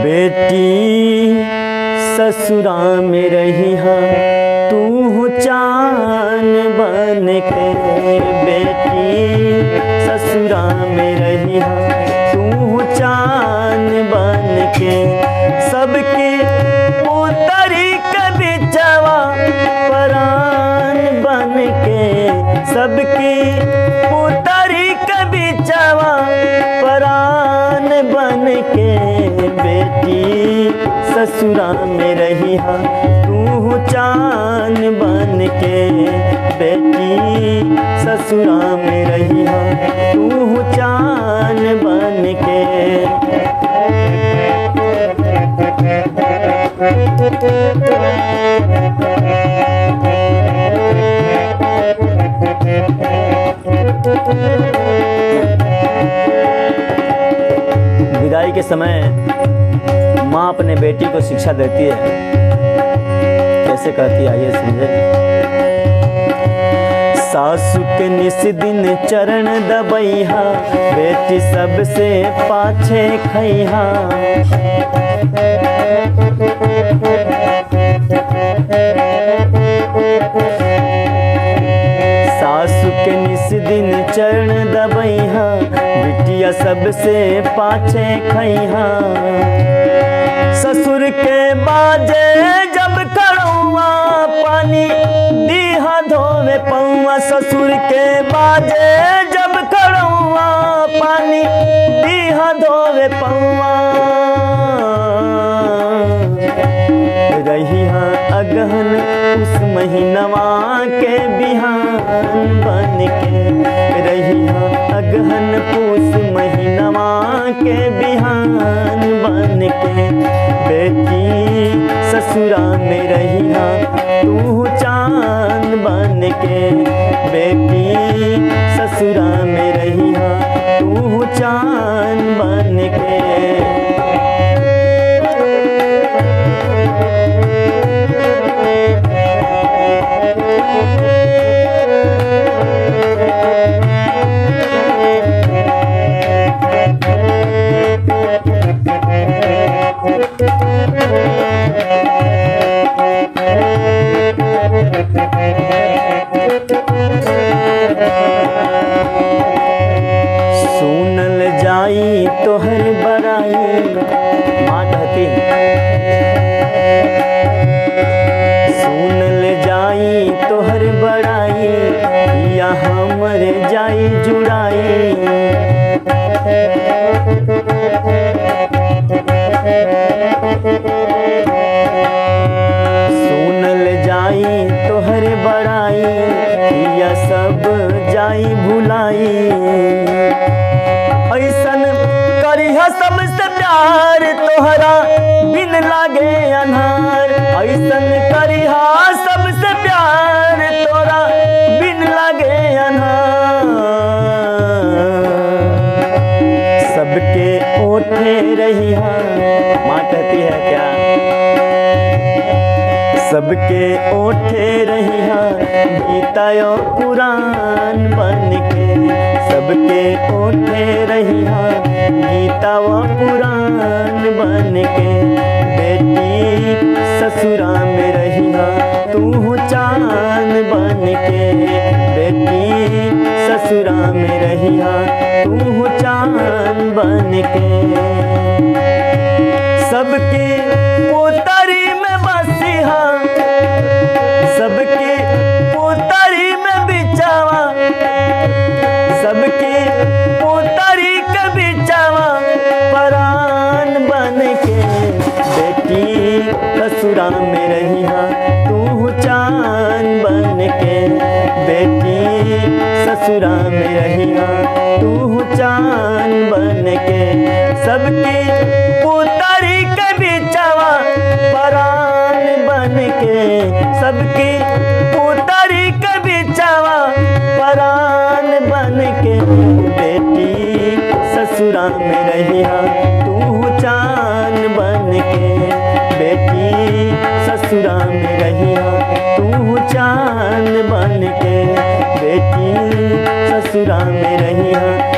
बेटी ससुरा में रही हा तू चान बन के, बेटी ससुरा में रही हा तू चान बन के, सबकी उतरी कभी जवा परान बन के, सबकी उतरी कभी जवा परान बन के, बेटी ससुरा में रही हा तू चान बन के, बेटी ससुरा में रही हा तू चान बन के। विदाई के समय माँ अपने बेटी को शिक्षा देती है, कैसे कहती है आइए समझे। सासु के निस दिन चरण दबैहा, बेटी सबसे पाछे खैहा, सासु के निस दिन चरण दबैहा, बिटिया सबसे पाछे खैहा, ससुर के बाजे जब खड़ुआ पानी दीहा धोवे पौआ, ससुर के बाजे जब खड़ुआ पानी दीहा धोवे पौआ, रही हा अगहन उस महीनवा के बिहान बन के, रही हा अगहन पूस महीनवा के बिहान बन के, बेटी ससुरा में रही हा तू चांद बन के, बेटी ससुरा में रही हा तू चांद बन के। सुनल जाई तोहर बड़ाई, माँ कहती सुनल जाई तोहर बड़ाई, या हमर जाई जुड़ाई, सुनल जाई तोहर बड़ाई, या सब जाई भुलाई, ऐसन करिहा सबसे प्यार तोहरा बिन लागे अन्हार, ऐसन करिहा सबसे प्यार तोरा बिन लागे अन्हार, सबके ओठे रहिहा, माँ कहती है क्या, सबके ओठे रहिहा गीता यो पुराण बन के, सबके ओठे रहिहा गीता व पुराण बन के, बेटी ससुरा में रहिहा तू चांद बन के, बेटी ससुरा में रहिहा तू चांद बन के, सबकी उतरी में बसिहा, सबकी उतरी में बिचावा, सबकी उतरी के बिचावा परान बन के, बेटी ससुरा में रहिहा तू चांद बन के, बेटी ससुरा में रहिहा तू चांद बन के, सबकी उतरी के बिचावा परान बन के, सबकी उतरी के बिचावा परान बन के, बेटी ससुरा में रहिहा तू चांद बन के, बेटी ससुरा में रहिहा तू चांद बन के, बेटी ससुरा में रहिहा